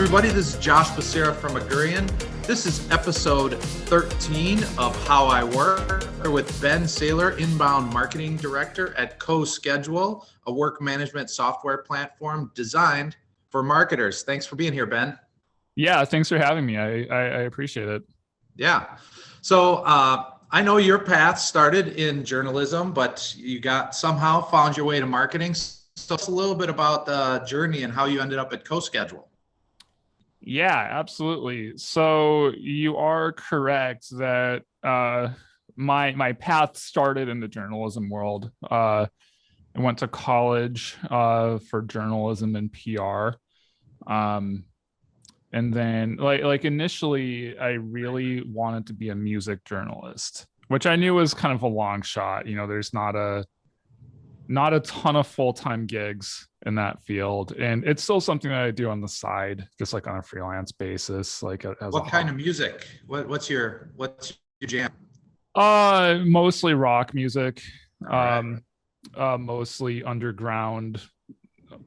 everybody. This is Josh Becerra from Augurian. This is episode 13 of How I Work with Ben Saylor, Inbound Marketing Director at CoSchedule, a work management software platform designed for marketers. Thanks for being here, Ben. Yeah, thanks for having me. I appreciate it. Yeah. So I know your path started in journalism, but you somehow found your way to marketing. So tell us a little bit about the journey and how you ended up at CoSchedule. Yeah, absolutely. So you are correct that my path started in the journalism world. I went to college for journalism and PR. And then like initially I really wanted to be a music journalist, which I knew was kind of a long shot. You know, there's not a ton of full-time gigs in that field, and it's still something that I do on the side, just like on a freelance basis. Like as what kind of music? What's your jam? Mostly rock music, Right. mostly underground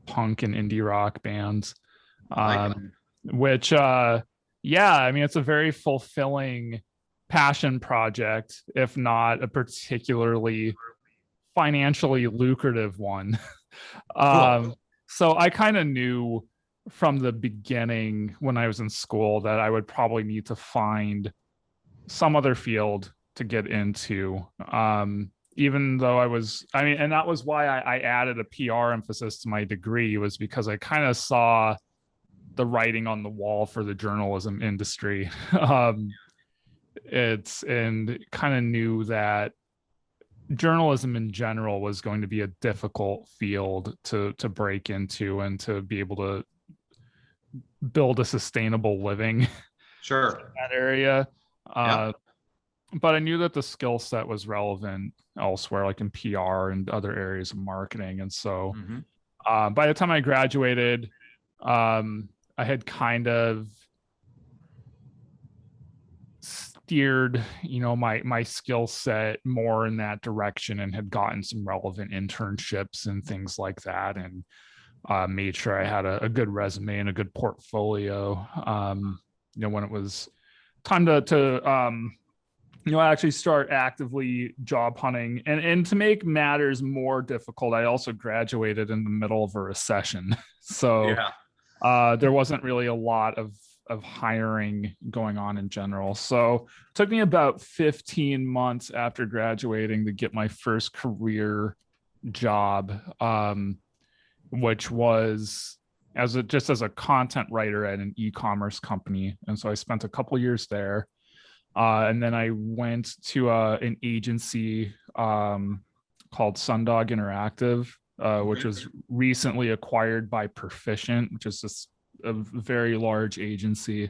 punk and indie rock bands. I like it. Which yeah, I mean, it's a very fulfilling passion project, if not a particularly financially lucrative one. Cool. So I kind of knew from the beginning when I was in school that I would probably need to find some other field to get into. Even though and that was why I added a PR emphasis to my degree, was because I kind of saw the writing on the wall for the journalism industry. And kind of knew that journalism in general was going to be a difficult field to break into and to be able to build a sustainable living Sure. in that area. Yep. But I knew that the skill set was relevant elsewhere, like in PR and other areas of marketing. And so by the time I graduated, I had kind of steered, my skill set more in that direction, and had gotten some relevant internships and things like that, and made sure I had a good resume and a good portfolio. When it was time to actually start actively job hunting, and to make matters more difficult, I also graduated in the middle of a recession. So yeah. there wasn't really a lot of hiring going on in general. So it took me about 15 months after graduating to get my first career job, which was as a content writer at an e-commerce company. And so I spent a couple years there. And then I went to an agency called Sundog Interactive, which was recently acquired by Perficient, which is just a very large agency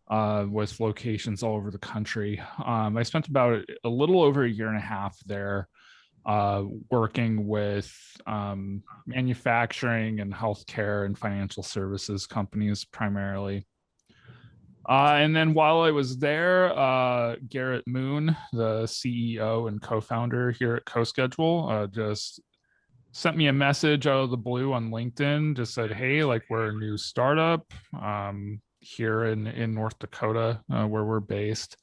with locations all over the country. I spent about a little over a year and a half there, working with manufacturing and healthcare and financial services companies primarily. And then while I was there, Garrett Moon, the CEO and co-founder here at CoSchedule, just sent me a message out of the blue on LinkedIn, just said, hey, like, we're a new startup here in North Dakota, where we're based.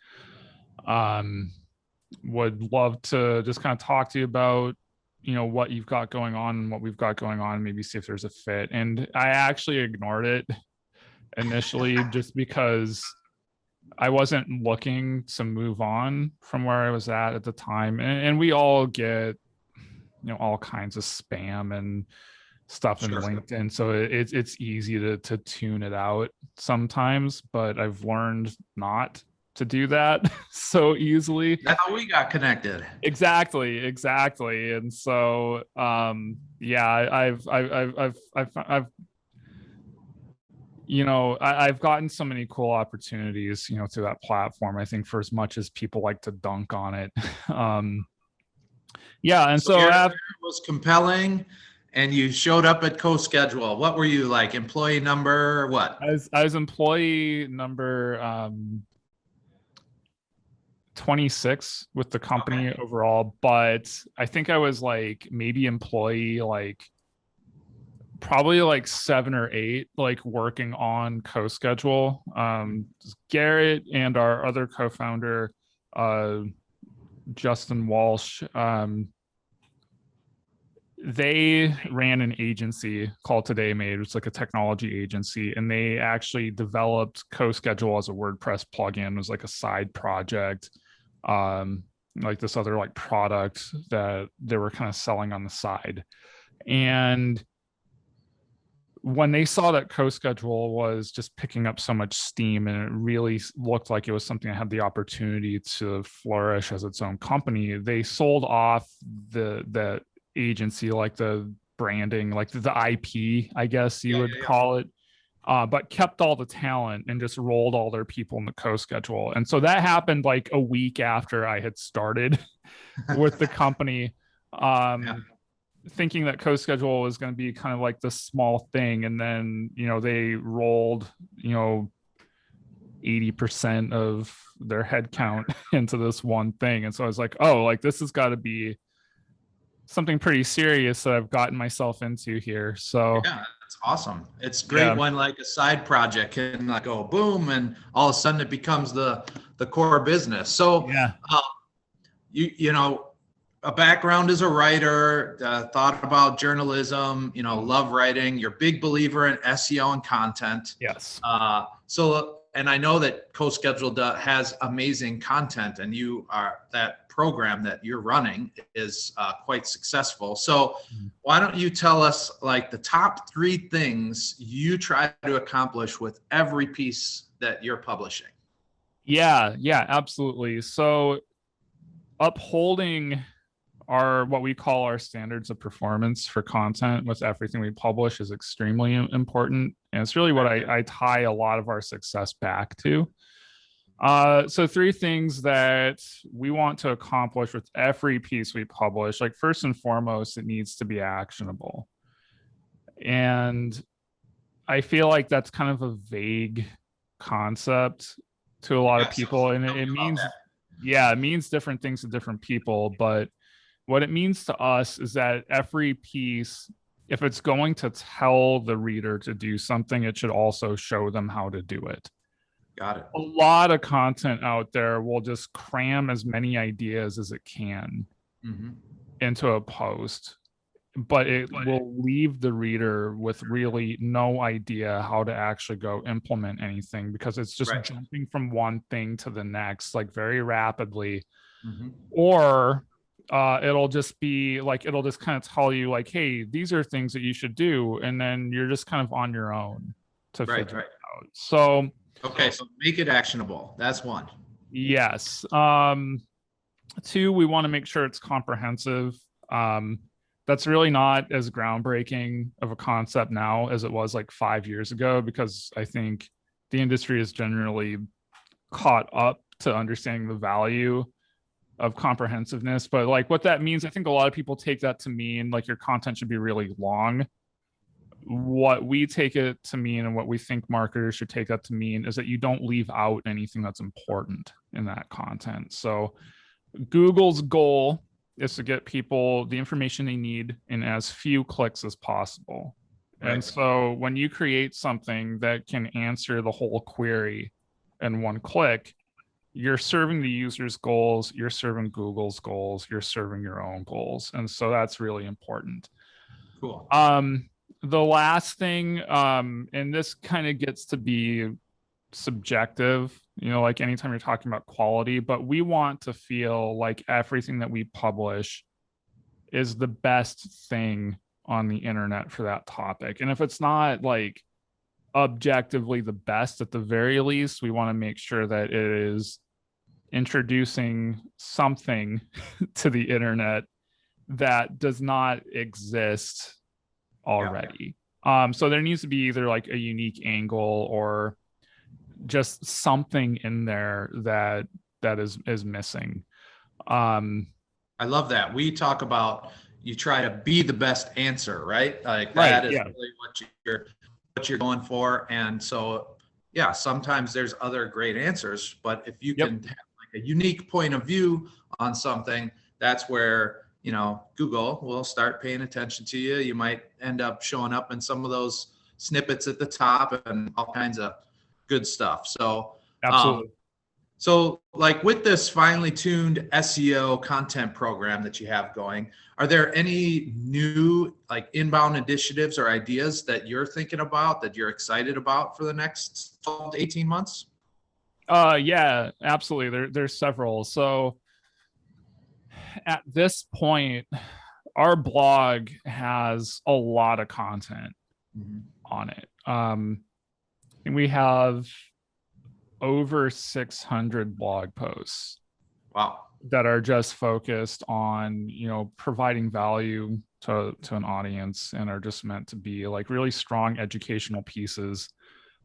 Would love to just kind of talk to you about, what you've got going on and what we've got going on, maybe see if there's a fit. And I actually ignored it initially just because I wasn't looking to move on from where I was at the time. And we all get all kinds of spam and stuff in LinkedIn. So it's easy to tune it out sometimes, but I've learned not to do that so easily. That's how we got connected. Exactly. And so, I've gotten so many cool opportunities, through that platform. I think for as much as people like to dunk on it, and so it was compelling, and you showed up at CoSchedule. What were you, like, employee number what? I was employee number 26 with the company overall, but I think I was like maybe employee like probably like 7 or 8, like working on CoSchedule. Garrett and our other co-founder, Justin Walsh, they ran an agency called Today Made, which is like a technology agency, and they actually developed CoSchedule as a WordPress plugin. It was like a side project, like this other like product that they were kind of selling on the side. And when they saw that CoSchedule was just picking up so much steam and it really looked like it was something that had the opportunity to flourish as its own company, they sold off the agency, like the branding, like the IP, I guess you would call it, but kept all the talent and just rolled all their people in the CoSchedule. And so that happened like a week after I had started with the company. Thinking that CoSchedule was going to be kind of like this small thing, and then they rolled 80% of their headcount into this one thing. And so I was like, oh, like this has got to be something pretty serious that I've gotten myself into here. So yeah, it's awesome. It's great when like a side project can like go boom and all of a sudden it becomes the core business. So you know, a background as a writer, thought about journalism, love writing. You're a big believer in SEO and content. Yes. And I know that CoSchedule has amazing content, and that program that you're running is quite successful. So why don't you tell us like the top 3 things you try to accomplish with every piece that you're publishing? Yeah, absolutely. So upholding what we call our standards of performance for content with everything we publish is extremely important. And it's really what I tie a lot of our success back to. So 3 things that we want to accomplish with every piece we publish. Like first and foremost, it needs to be actionable. And I feel like that's kind of a vague concept to a lot of people. And it means, it means different things to different people. But what it means to us is that every piece, if it's going to tell the reader to do something, it should also show them how to do it. Got it. A lot of content out there will just cram as many ideas as it can into a post, but it will leave the reader with really no idea how to actually go implement anything, because it's just jumping from one thing to the next, like very rapidly. Or it'll just be like, it'll just kind of tell you like, hey, these are things that you should do. And then you're just kind of on your own to figure it out. So, so make it actionable. That's 1. Yes. 2, we want to make sure it's comprehensive. That's really not as groundbreaking of a concept now as it was like 5 years ago, because I think the industry is generally caught up to understanding the value of comprehensiveness. But like what that means, I think a lot of people take that to mean like your content should be really long. What we take it to mean, and what we think marketers should take that to mean, is that you don't leave out anything that's important in that content. So Google's goal is to get people the information they need in as few clicks as possible. And so when you create something that can answer the whole query in one click, you're serving the user's goals, you're serving Google's goals, you're serving your own goals. And so that's really important. Cool. The last thing, and this kind of gets to be subjective, like anytime you're talking about quality, but we want to feel like everything that we publish is the best thing on the internet for that topic. And if it's not like objectively the best, at the very least, we want to make sure that it is introducing something to the internet that does not exist already. So there needs to be either like a unique angle or just something in there that is missing. I love that. We talk about, you try to be the best answer, right? Like that is really what you're going for. And so sometimes there's other great answers, but if you can have like a unique point of view on something, that's where Google will start paying attention to you. You might end up showing up in some of those snippets at the top and all kinds of good stuff. So, Absolutely. like with this finely tuned SEO content program that you have going, are there any new like inbound initiatives or ideas that you're thinking about that you're excited about for the next 12 to 18 months? Yeah, absolutely. There's several. So at this point, our blog has a lot of content on it. And we have over 600 blog posts. Wow. That are just focused on, providing value to an audience, and are just meant to be like really strong educational pieces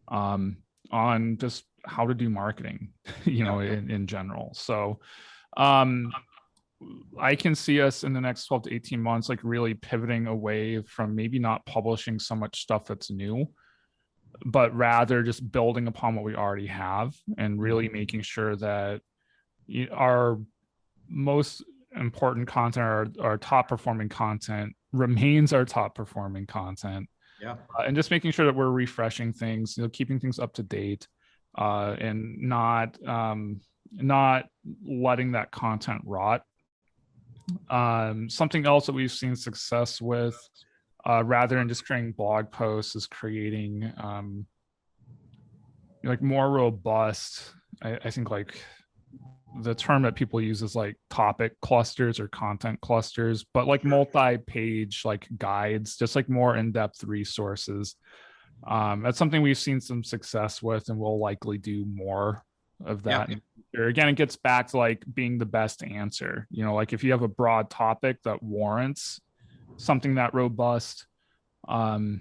on just how to do marketing, in general. So I can see us in the next 12 to 18 months, like really pivoting away from maybe not publishing so much stuff that's new, but rather just building upon what we already have and really making sure that our most important content, our top performing content, remains our top performing content. Yeah. And just making sure that we're refreshing things, keeping things up to date, and not letting that content rot. Something else that we've seen success with, rather than just creating blog posts, is creating like more robust, I think like the term that people use is like topic clusters or content clusters, but like multi-page like guides, just like more in-depth resources. That's something we've seen some success with, and we'll likely do more of that. Yeah. Again, it gets back to like being the best answer. Like if you have a broad topic that warrants something that robust, that's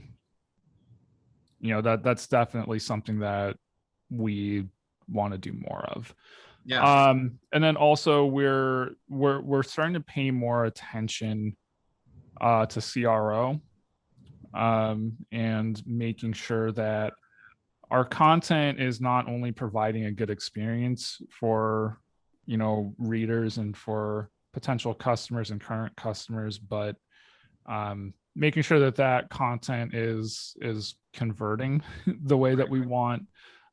definitely something that we want to do more of. Yeah. And then also we're starting to pay more attention to CRO, and making sure that our content is not only providing a good experience for readers and for potential customers and current customers, but making sure that content is converting the way that we want.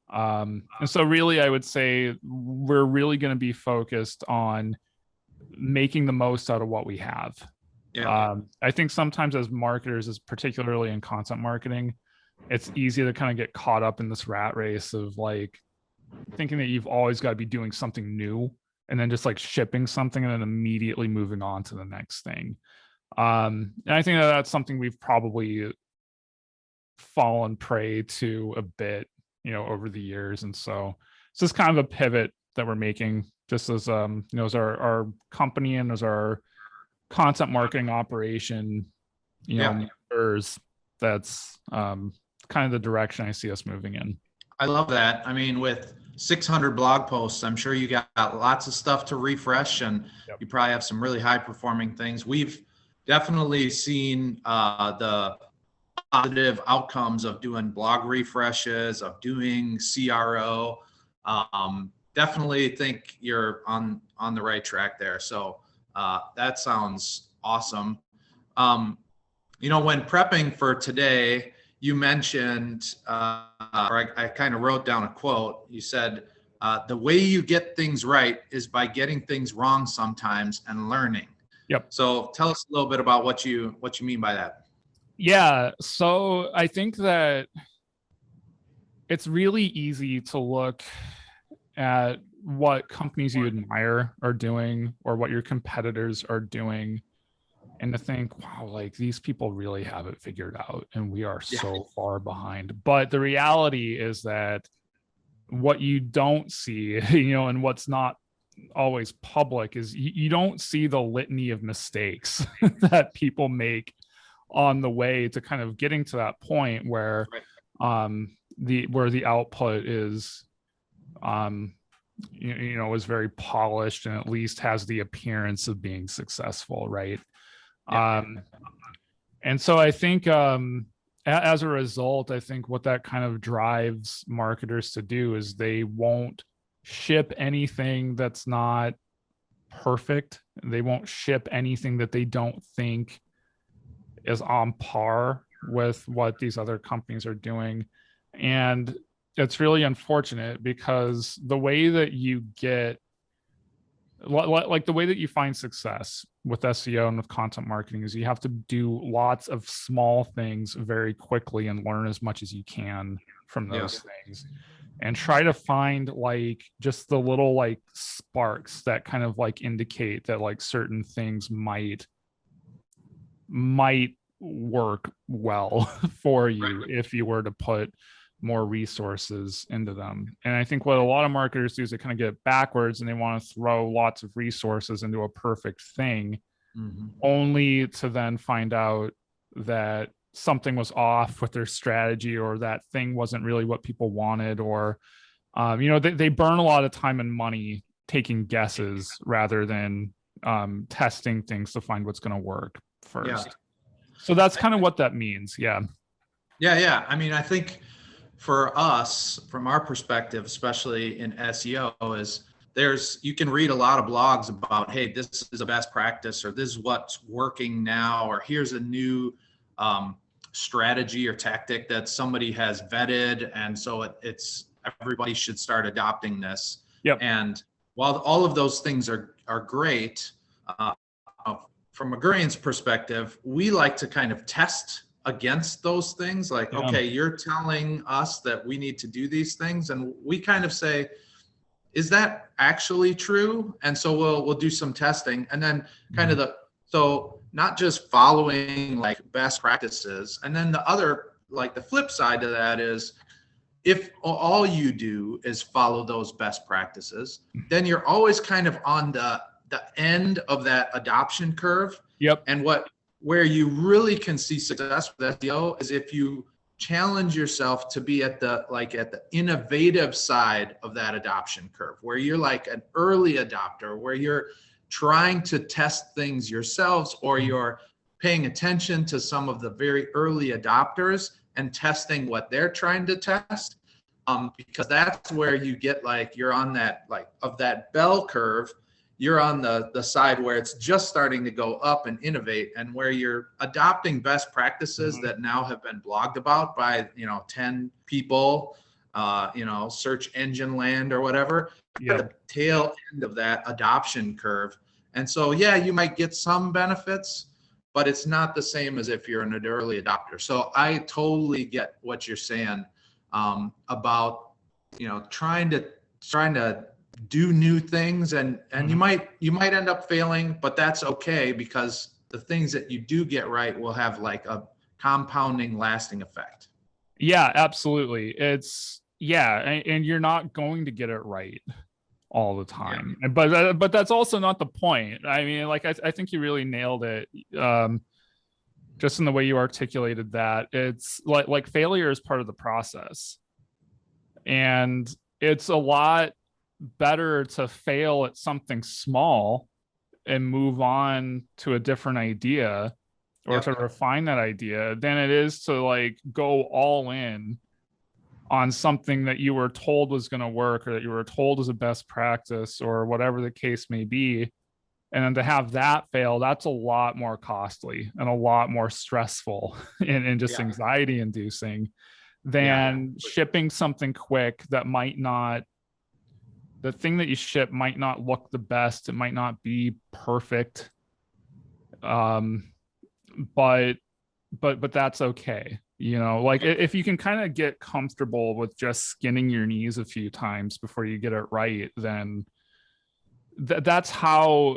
And so really, I would say we're really going to be focused on making the most out of what we have. Yeah. I think sometimes as marketers, as particularly in content marketing, it's easy to kind of get caught up in this rat race of like thinking that you've always got to be doing something new, and then just like shipping something and then immediately moving on to the next thing. And I think that's something we've probably fallen prey to a bit, over the years. And so it's just kind of a pivot that we're making, just as as our company and as our content marketing operation, that's kind of the direction I see us moving in. I love that. I mean, with 600 blog posts, I'm sure you got lots of stuff to refresh, and you probably have some really high performing things. We've definitely seen the positive outcomes of doing blog refreshes, of doing CRO. Definitely think you're on the right track there. So that sounds awesome. When prepping for today, you mentioned, or I kind of wrote down a quote. You said, the way you get things right is by getting things wrong sometimes and learning. Yep. So tell us a little bit about what you mean by that. Yeah. So I think that it's really easy to look at what companies you admire are doing, or what your competitors are doing, and to think, wow, like these people really have it figured out and we are so far behind. But the reality is that what you don't see, and what's not always public, is you don't see the litany of mistakes that people make on the way to kind of getting to that point where the output is is very polished and at least has the appearance of being successful, right? And so I think as a result, I think what that kind of drives marketers to do is they won't ship anything that's not perfect. They won't ship anything that they don't think is on par with what these other companies are doing. And it's really unfortunate because the way that you get, like the way that you find success with SEO and with content marketing is you have to do lots of small things very quickly and learn as much as you can from those things, and try to find like just the little like sparks that kind of like indicate that like certain things might work well for you if you were to put more resources into them. And I think what a lot of marketers do is they kind of get backwards and they want to throw lots of resources into a perfect thing, only to then find out that something was off with their strategy, or that thing wasn't really what people wanted, or they burn a lot of time and money taking guesses rather than testing things to find what's going to work first. So that's kind of what that means. Yeah. I mean, I think for us, from our perspective, especially in SEO, is you can read a lot of blogs about, hey, this is a best practice, or this is what's working now, or here's a new strategy or tactic that somebody has vetted, and so it's everybody should start adopting this. And while all of those things are great, from Augurian's perspective, we like to kind of test against those things. Like, okay, you're telling us that we need to do these things, and we kind of say, is that actually true? And so we'll do some testing, and then kind of so not just following like best practices. And then the other, like the flip side to that is, if all you do is follow those best practices, then you're always kind of on the end of that adoption curve. And where you really can see success with SEO is if you challenge yourself to be at the innovative side of that adoption curve, where you're like an early adopter, where you're trying to test things yourselves, or you're paying attention to some of the very early adopters and testing what they're trying to test, because that's where you get like, you're on that, like, of that bell curve, you're on the side where it's just starting to go up and innovate, and where you're adopting best practices that now have been blogged about by 10 people, search engine land or whatever, at the tail end of that adoption curve. And so you might get some benefits, but it's not the same as if you're an early adopter. So I totally get what you're saying about trying to do new things, and you might end up failing, but that's okay, because the things that you do get right will have like a compounding, lasting effect. Yeah, absolutely. And you're not going to get it right all the time, but that's also not the point. I mean, like I think you really nailed it, just in the way you articulated that. It's like failure is part of the process, and it's a lot better to fail at something small and move on to a different idea, or to refine that idea, than it is to like go all in on something that you were told was going to work, or that you were told was a best practice, or whatever the case may be. And then to have that fail, that's a lot more costly and a lot more stressful and just anxiety inducing than shipping something quick that might not, the thing that you ship might not look the best. It might not be perfect. But that's okay. Like if you can kind of get comfortable with just skinning your knees a few times before you get it right, then that's how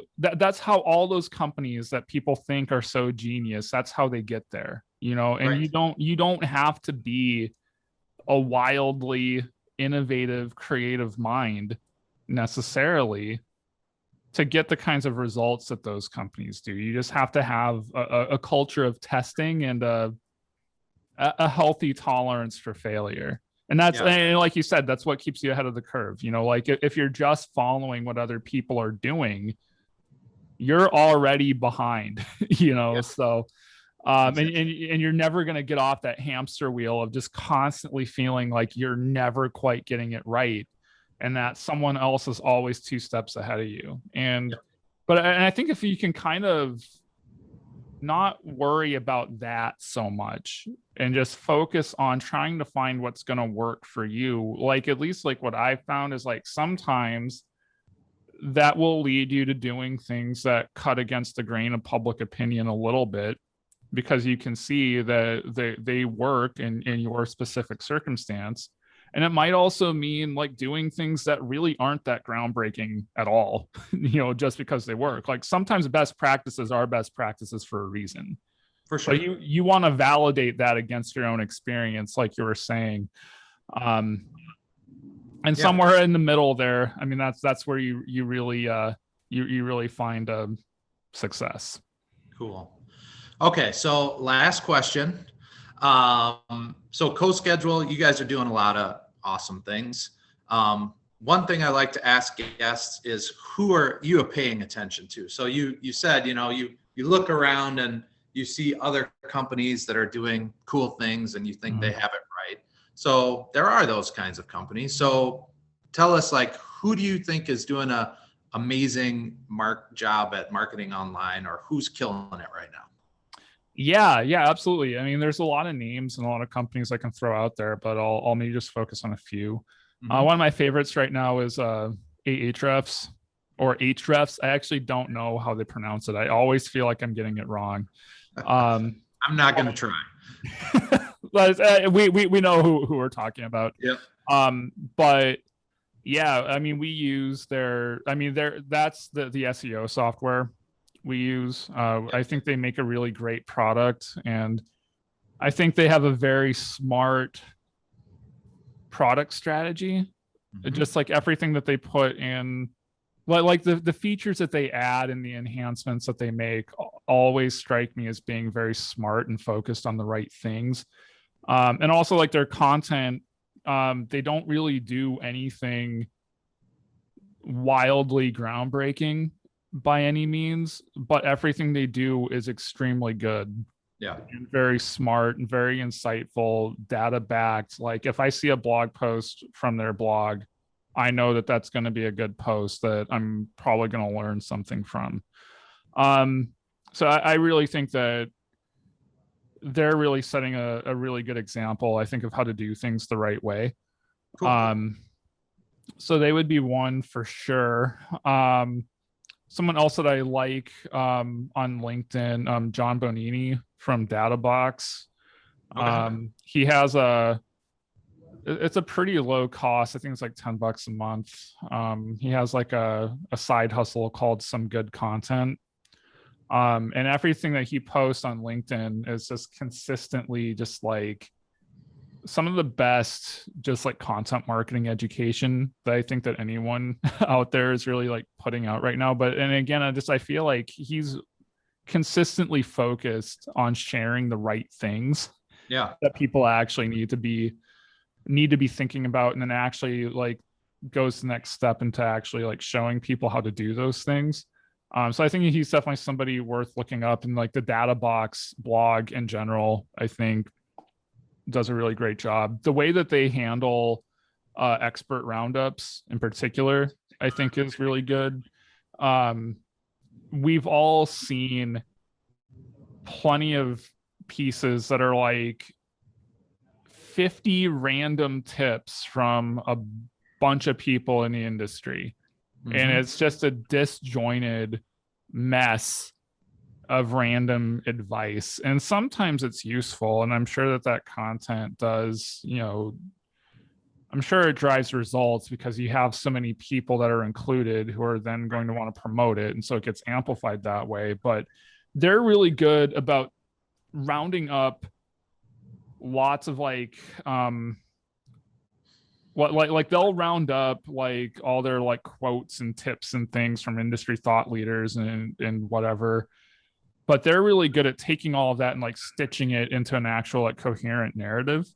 all those companies that people think are so genius, that's how they get there, and you don't have to be a wildly innovative, creative mind necessarily to get the kinds of results that those companies do. You just have to have a culture of testing and a healthy tolerance for failure. And that's, and like you said, that's what keeps you ahead of the curve. Like if you're just following what other people are doing, you're already behind, so and you're never going to get off that hamster wheel of just constantly feeling like you're never quite getting it right, and that someone else is always 2 steps ahead of you. And But and I think if you can kind of not worry about that so much and just focus on trying to find what's going to work for you, like at least like what I found is like sometimes that will lead you to doing things that cut against the grain of public opinion a little bit, because you can see that they work in your specific circumstance. And it might also mean like doing things that really aren't that groundbreaking at all, just because they work. Like sometimes best practices are best practices for a reason. For sure. But you want to validate that against your own experience, like you were saying. And somewhere in the middle there, I mean, that's where you really find success. Cool. Okay, so last question. So CoSchedule, you guys are doing a lot of awesome things. One thing I like to ask guests is, who are you paying attention to? So you said, you look around and you see other companies that are doing cool things and you think they have it right. So there are those kinds of companies. So tell us, like, who do you think is doing a amazing job at marketing online, or who's killing it right now? Yeah, absolutely. I mean, there's a lot of names and a lot of companies I can throw out there, but I'll maybe just focus on a few. One of my favorites right now is Ahrefs or Ahrefs. I actually don't know how they pronounce it. I always feel like I'm getting it wrong. I'm not going to try. But we know who we're talking about. Yep. But yeah, I mean, we use that's the SEO software we use. I think they make a really great product, and I think they have a very smart product strategy. Just like everything that they put in, like the features that they add and the enhancements that they make always strike me as being very smart and focused on the right things. And also like their content, they don't really do anything wildly groundbreaking by any means, but everything they do is extremely good. Yeah. And very smart and very insightful, data backed. Like if I see a blog post from their blog, I know that that's going to be a good post that I'm probably going to learn something from. So I really think that they're really setting a really good example, I think, of how to do things the right way. Cool. So they would be one for sure. Someone else that I like on LinkedIn, John Bonini from DataBox. Okay. He has it's a pretty low cost. I think it's like $10 a month. He has like a side hustle called Some Good Content. And everything that he posts on LinkedIn is just consistently just like some of the best, just like content marketing education that I think that anyone out there is really like putting out right now. But, and again, I feel like he's consistently focused on sharing the right things that people actually need to be thinking about, and then actually like goes the next step into actually like showing people how to do those things. So I think he's definitely somebody worth looking up, and like the DataBox blog in general, I think does a really great job. The way that they handle expert roundups in particular, I think is really good. We've all seen plenty of pieces that are like 50 random tips from a bunch of people in the industry. And it's just a disjointed mess of random advice. And sometimes it's useful. And I'm sure that content does, I'm sure it drives results because you have so many people that are included who are then going to want to promote it. And so it gets amplified that way. But they're really good about rounding up lots of like they'll round up like all their like quotes and tips and things from industry thought leaders and whatever, but they're really good at taking all of that and like stitching it into an actual like coherent narrative.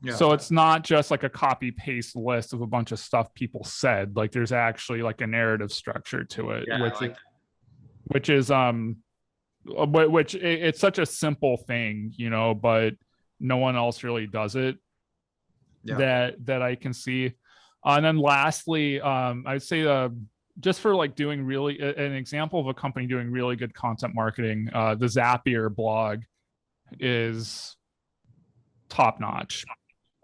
So it's not just like a copy paste list of a bunch of stuff people said. Like there's actually like a narrative structure to it, which is it's such a simple thing, but no one else really does it. That I can see. And then lastly, I'd say just for like doing really an example of a company doing really good content marketing, the Zapier blog is top notch.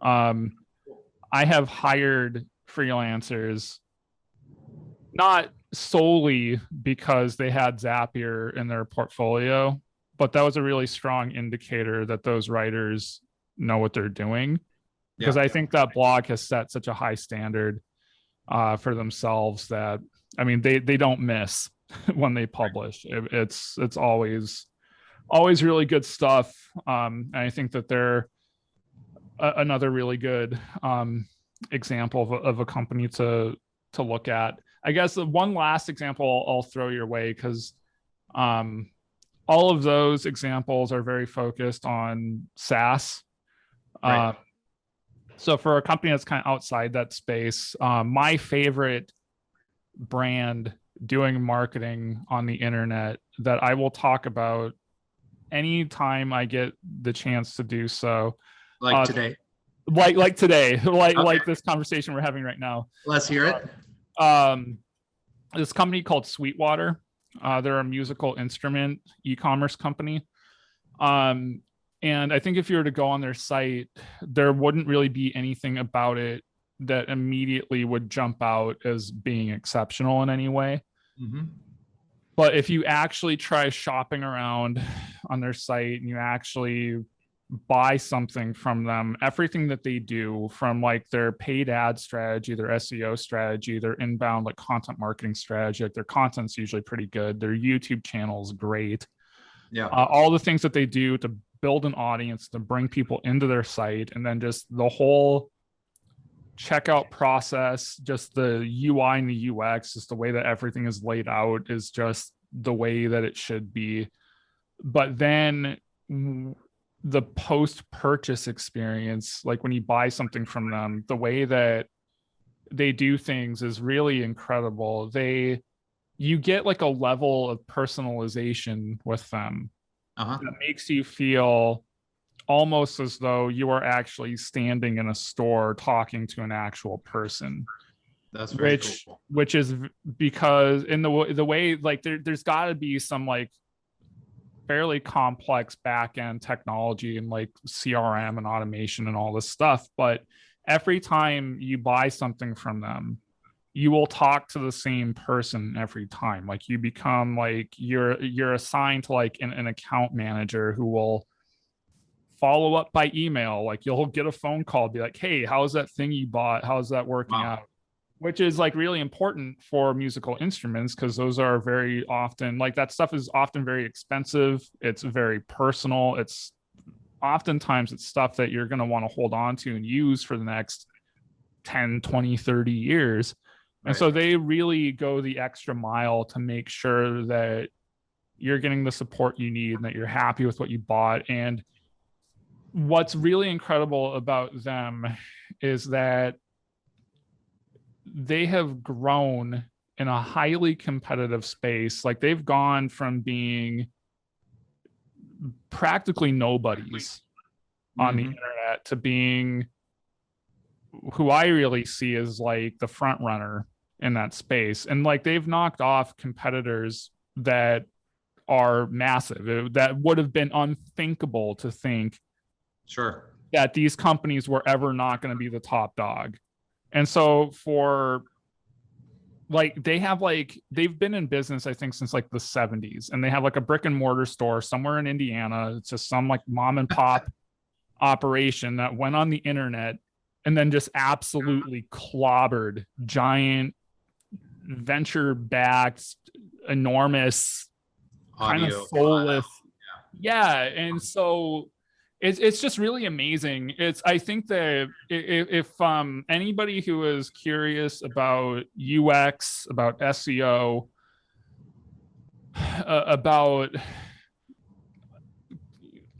I have hired freelancers not solely because they had Zapier in their portfolio, but that was a really strong indicator that those writers know what they're doing. Because I think that blog has set such a high standard for themselves that, I mean, they don't miss when they publish. It's always really good stuff. And I think that they're another really good example of a company to look at. I guess the one last example I'll throw your way, because all of those examples are very focused on SaaS. Right. So for a company that's kind of outside that space, my favorite brand doing marketing on the internet that I will talk about anytime I get the chance to do so. Like today. Like today, like Okay. like this conversation we're having right now. Let's hear it. This company called Sweetwater. They're a musical instrument e-commerce company. And I think if you were to go on their site, there wouldn't really be anything about it that immediately would jump out as being exceptional in any way. Mm-hmm. But if you actually try shopping around on their site and you actually buy something from them, everything that they do, from like their paid ad strategy, their SEO strategy, their inbound like content marketing strategy, like their content's usually pretty good. Their YouTube channel is great. Yeah. All the things that they do to build an audience, to bring people into their site, and then just the whole checkout process, just the UI and the UX, just the way that everything is laid out is just the way that it should be. But then the post-purchase experience, like when you buy something from them, the way that they do things is really incredible. You get like a level of personalization with them that makes you feel almost as though you are actually standing in a store talking to an actual person. That's very cool. Which is because in the way like there's got to be some like fairly complex back-end technology and like CRM and automation and all this stuff, but every time you buy something from them, you will talk to the same person every time. Like you become like you're assigned to like an account manager who will follow up by email. Like you'll get a phone call, be like, hey, how's that thing you bought? How's that working out? Which is like really important for musical instruments, because those are very often like that stuff is often very expensive. It's very personal. It's oftentimes it's stuff that you're going to want to hold on to and use for the next 10, 20, 30 years. And so they really go the extra mile to make sure that you're getting the support you need and that you're happy with what you bought. And what's really incredible about them is that they have grown in a highly competitive space. Like they've gone from being practically nobodies on the internet to being who I really see as like the front runner in that space. And like they've knocked off competitors that are massive, that would have been unthinkable to think that these companies were ever not going to be the top dog. And so for like they've been in business, I think, since like the 70s, and they have like a brick and mortar store somewhere in Indiana. It's just some like mom and pop operation that went on the internet and then just absolutely clobbered giant venture backed enormous kind of soulless and so it's just really amazing. I think that if anybody who is curious about UX, about SEO, about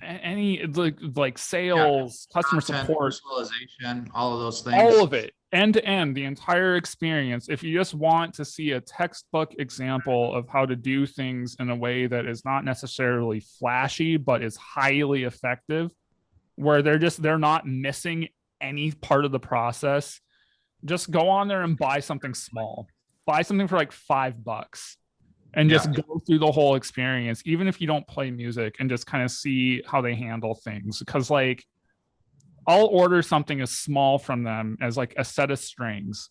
any like sales, customer support, personalization, all of those things, all of it, end to end, the entire experience. If you just want to see a textbook example of how to do things in a way that is not necessarily flashy but is highly effective, where they're not missing any part of the process, just go on there and buy something small. buy something for like $5 and just go through the whole experience, even if you don't play music, and just kind of see how they handle things. Because like I'll order something as small from them as like a set of strings,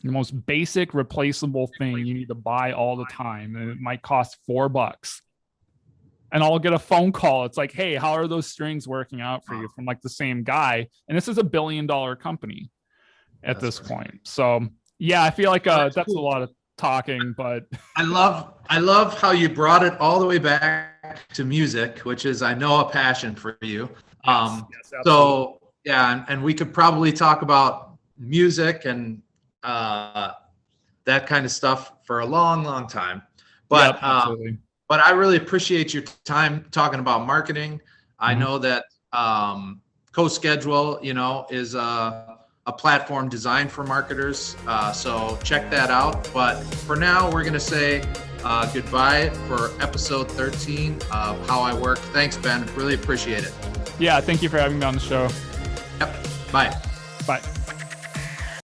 the most basic replaceable thing you need to buy all the time, and it might cost $4. And I'll get a phone call. It's like, hey, how are those strings working out for you, from like the same guy? And this is $1 billion company at this point. So yeah, I feel like that's cool. A lot of talking, but I love how you brought it all the way back to music, which is, I know, a passion for you. Yes, so yeah, and we could probably talk about music and that kind of stuff for a long time. But but I really appreciate your time talking about marketing. I know that CoSchedule, is a platform designed for marketers. So check that out. But for now, we're going to say goodbye for episode 13 of How I Work. Thanks, Ben. Really appreciate it. Yeah, thank you for having me on the show. Yep. Bye. Bye.